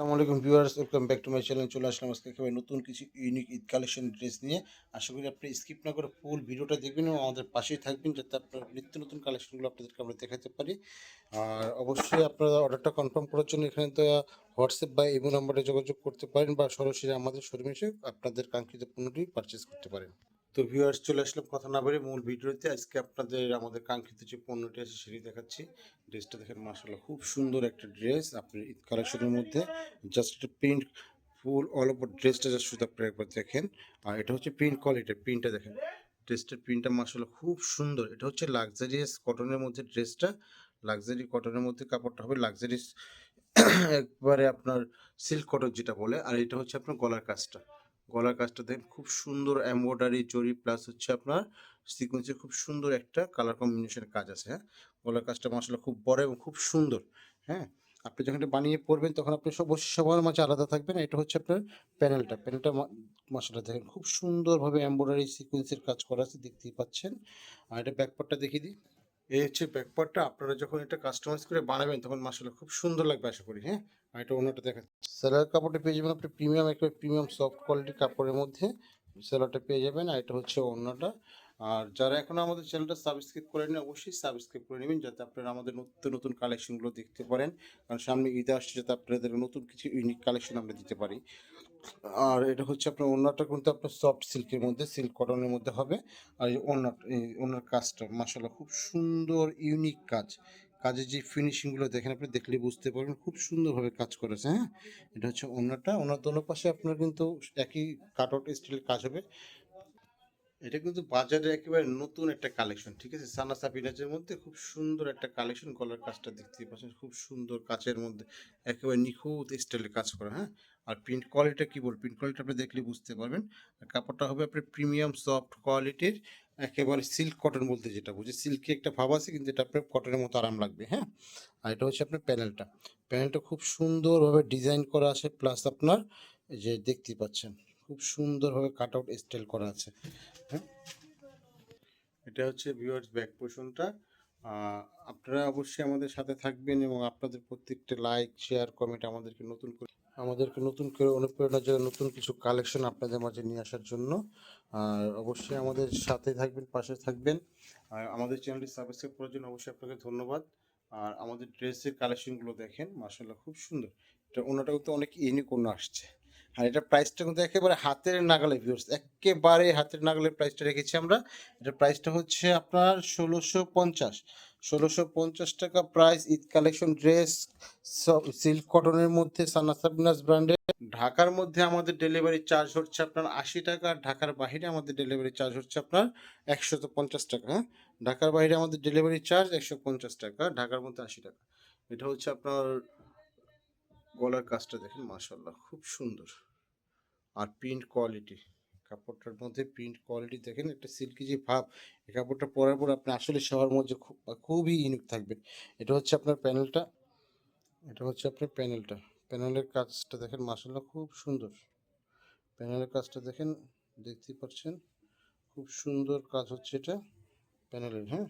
আসসালামু আলাইকুম viewers, welcome back to my channel. চলে আসলাম আজকে একেবারে নতুন কিছু ইউনিক ঈদ কালেকশন ড্রেস নিয়ে। আশা করি আপনি স্কিপ না করে ফুল ভিডিওটা দেখবেন এবং আমাদের পাশেই থাকবেন, যাতে আপনার নিত্য নতুন কালেকশনগুলো আপনাদেরকে আমরা দেখাতে পারি। আর অবশ্যই আপনারা অর্ডারটা কনফার্ম করার জন্য এখানে তো হোয়াটসঅ্যাপ বা ইমো নাম্বারে যোগাযোগ করতে পারেন, বা সরাসরি আমাদের শোরুমে এসে আপনাদের কাঙ্ক্ষিত পণ্যটি পারচেস করতে পারেন। তো ভিউয়ার্স, চলে আসলাম কথা না বলে মূল ভিডিওতে। আজকে আপনাদের আমাদের কাঙ্ক্ষিত যে পণ্যটি আছে সেটি দেখাচ্ছি। ড্রেসটা দেখেন, মাশাআল্লাহ খুব সুন্দর একটা ড্রেস আপনার ঈদ কালেকশনের মধ্যে। জাস্ট প্রিন্ট ফুল অল ওভার ড্রেসটা জাস্ট শুধু আপনারা একবার দেখেন। আর এটা হচ্ছে প্রিন্ট কোয়ালিটির, প্রিন্টটা দেখেন, ড্রেসটার প্রিন্টটা মাশাআল্লাহ খুব সুন্দর। এটা হচ্ছে লাক্সারিয়াস কটনের মধ্যে ড্রেসটা, লাক্সারি কটনের মধ্যে কাপড়টা হবে লাক্সারিস একবারে আপনার সিল্ক কটন যেটা বলে। আর এটা হচ্ছে আপনার গলার কাজটা, গলার কাজটা দেখেন খুব সুন্দর এমব্রয়ডারি জরি প্লাস হচ্ছে আপনার সিকোয়েন্সের খুব সুন্দর একটা কালার কম্বিনেশনের কাজ আছে। হ্যাঁ, গলার কাজটা মাশাআল্লাহ খুব বড় এবং খুব সুন্দর। হ্যাঁ, আপনি যখন এটা বানিয়ে পরবেন তখন আপনি অবশ্যই সবার মাঝে আলাদা থাকবেন। এটা হচ্ছে আপনার প্যানেলটা, প্যানেলটা মাশাআল্লাহ দেখেন খুব সুন্দরভাবে এমব্রয়ডারি সিকোয়েন্সের কাজ করা আছে, দেখতেই পাচ্ছেন। আর এটা ব্যাকপার্টটা দেখিয়ে দিই। এই হচ্ছে ব্যাকপার্টটা। আপনারা যখন এটা কাস্টমাইজ করে বানাবেন তখন মাশাআল্লাহ খুব সুন্দর লাগবে আশা করি। হ্যাঁ, আর এটা অন্যটা দেখেন, সেলার কাপড়টা পেয়ে যাবেন আপনি প্রিমিয়াম, একটা প্রিমিয়াম সফট কোয়ালিটির কাপড়ের মধ্যে সেলারটা পেয়ে যাবেন। আর এটা হচ্ছে অন্যটা। আর যারা এখনো আমাদের চ্যানেলটা সাবস্ক্রাইব করেননি, অবশ্যই সাবস্ক্রাইব করে নেবেন, যাতে আপনারা আমাদের নতুন নতুন কালেকশনগুলো দেখতে পারেন। কারণ সামনে ঈদ আসছে, যাতে আপনাদের নতুন কিছু ইউনিক কালেকশন আমরা দিতে পারি। আর এটা হচ্ছে আপনার ওড়নাটা কিন্তু আপনার সফট সিল্কের মধ্যে, সিল্ক কটনের মধ্যে হবে। আর এই ওড়না, এই ওড়নার কাজটা মাশাআল্লাহ খুব সুন্দর ইউনিক কাজ। কাজের যে ফিনিশিংগুলো দেখেন, আপনি দেখলে বুঝতে পারবেন খুব সুন্দরভাবে কাজ করেছে। হ্যাঁ, এটা হচ্ছে ওড়নাটা, ওনার দোনো পাশে আপনার কিন্তু একই কাট আউট স্টাইলের কাজ হবে। এটা কিন্তু বাজারে একেবারে নতুন একটা কালেকশন, ঠিক আছে? সানা সাবিনাজের মধ্যে খুব সুন্দর একটা কালেকশন। গলার কাজটা দেখতেই পাচ্ছেন, খুব সুন্দর কাচের মধ্যে একেবারে নিখুঁত স্টাইলে কাজ করা। হ্যাঁ, আর প্রিন্ট কোয়ালিটিটা কি বল, প্রিন্ট কোয়ালিটি আপনি দেখলে বুঝতে পারবেন। আর কাপড়টা হবে আপনার প্রিমিয়াম সফট কোয়ালিটির, একেবারে সিল্ক কটন বলতে যেটা বুঝি, সিল্কি একটা ভাব আছে কিন্তু এটা আপনার কটনের মতো আরাম লাগবে। হ্যাঁ, আর এটা হচ্ছে আপনার প্যানেলটা, প্যানেলটা খুব সুন্দরভাবে ডিজাইন করা আছে, প্লাস আপনার এই যে দেখতেই পাচ্ছেন খুব সুন্দরভাবে কাট আউট স্টাইল করা আছে। হ্যাঁ, এটা হচ্ছে ভিউয়ার্স ব্যাক পোর্শনটা। আপনারা অবশ্যই আমাদের সাথে থাকবেন এবং আপনাদের প্রত্যেকটা লাইক শেয়ার কমেন্ট আমাদেরকে নতুন করে অনুপ্রেরণা যোগায়, নতুন কিছু কালেকশন আপনাদের মাঝে নিয়ে আসার জন্য। আর অবশ্যই আমাদের সাথে থাকবেন, পাশে থাকবেন। আর আমাদের চ্যানেলটি সাবস্ক্রাইব করার জন্য অবশ্যই আপনাকে ধন্যবাদ। আর আমাদের ড্রেসের কালেকশনগুলো দেখেন, মাশাআল্লাহ খুব সুন্দর। এটা ওনাটাও তো অনেক ইউনিক অন্য আসছে। আর এটা প্রাইসটা কিন্তু একেবারে হাতের নাগালে ভিউয়ার্স, একেবারে হাতের নাগালে প্রাইসটা রেখেছি আমরা। এটার প্রাইসটা হচ্ছে আপনার ১৬৫০, ১৬৫০ টাকা price. Eid collection dress silk কটনের মধ্যে সানা সাবিনাস ব্র্যান্ডের। ঢাকার মধ্যে আমাদের ডেলিভারি চার্জ হচ্ছে আপনার ৮০ টাকা, আর ঢাকার বাইরে আমাদের ডেলিভারি চার্জ হচ্ছে আপনার ১৫০ টাকা। হ্যাঁ, ঢাকার বাইরে আমাদের ডেলিভারি চার্জ ১৫০ টাকা, ঢাকার মধ্যে ৮০ টাকা। এটা হচ্ছে আপনার গলার কাজটা দেখেন, মাশাআল্লাহ খুব সুন্দর। আর প্রিন্ট কোয়ালিটি, কাপড়টার মধ্যে প্রিন্ট কোয়ালিটি দেখেন, একটা সিল্কি যে ভাব, এই কাপড়টা পরার পর আপনি আসলে সবার মধ্যে খুবই ইউনিক থাকবেন। এটা হচ্ছে আপনার প্যানেলটা, এটা হচ্ছে আপনার প্যানেলটা, প্যানেলের কাজটা দেখেন, মাশাআল্লাহ খুব সুন্দর। প্যানেলের কাজটা দেখেন, দেখতেই পাচ্ছেন খুব সুন্দর কাজ হচ্ছে এটা প্যানেলের। হ্যাঁ,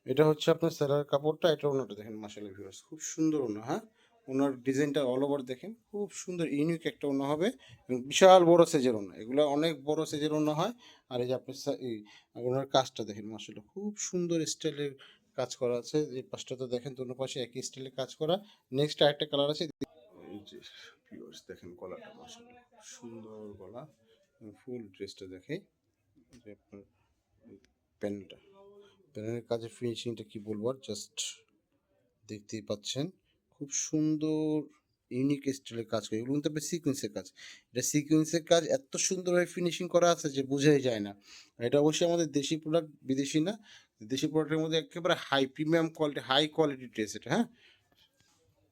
এটা হচ্ছে আপনার সেলার কাপড়টা, এটা ওনাটা দেখেন, মাশাআল্লাহ ভিউয়ার্স খুব সুন্দর ওনা। হ্যাঁ, ওনার ডিজাইনটা অল ওভার দেখেন, খুব সুন্দর ইউনিক একটা ওনা হবে এবং বিশাল বড় সাইজের ওনা, এগুলো অনেক বড় সাইজের ওনা হয়। আর এই যে আপনি এই ওনার কাজটা দেখেন, মাশাআল্লাহ খুব সুন্দর স্টাইলের কাজ করা আছে। এই পাশটা তো দেখেন, দোনো পাশে একই স্টাইলের কাজ করা। নেক্সট আরেকটা কালার আছে, এই যে ভিউয়ার্স দেখেন গলাটা, মাশাআল্লাহ খুব সুন্দর গলা। ফুল ড্রেসটা দেখে, যে আপনার প্যান্টটা, প্যানেলের কাজের ফিনিশিংটা কি বলবো আর, জাস্ট দেখতেই পাচ্ছেন খুব সুন্দর ইউনিক স্টাইলের কাজ করে। এগুলো কিন্তু আপনার সিকোয়েন্সের কাজ, এটা সিকোয়েন্সের কাজ এত সুন্দরভাবে ফিনিশিং করা আছে যে বোঝাই যায় না। এটা অবশ্যই আমাদের দেশি প্রোডাক্ট, বিদেশি না। দেশি প্রোডাক্টের মধ্যে একেবারে high premium quality, high quality dress এটা। হ্যাঁ,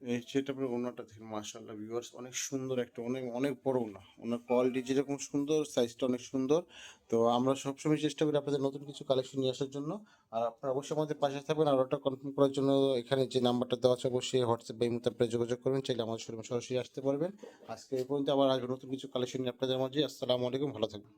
এই সেটা আপনার ওনাটা দেখেন, মাশাআল্লাহ ভিউয়ার্স অনেক সুন্দর একটা, অনেক অনেক বড় ওনা, ওনার কোয়ালিটি যেরকম সুন্দর, সাইজটা অনেক সুন্দর। তো আমরা সবসময় চেষ্টা করি আপনাদের নতুন কিছু কালেকশন নিয়ে আসার জন্য। আর আপনারা অবশ্যই আমাদের পাশে থাকবেন। আর ওটা কনফার্ম করার জন্য এখানে যে নাম্বারটা দেওয়া আছে, অবশ্যই হোয়াটসঅ্যাপ বা ইমোতে আপনারা যোগাযোগ করবেন, চাইলে আমাদের শোরুমে সরাসরি আসতে পারবেন। আজকে এই পর্যন্ত, আবার আসবে নতুন কিছু কালেকশন নিয়ে আপনাদের মাঝে। আসসালামু আলাইকুম, ভালো থাকবেন।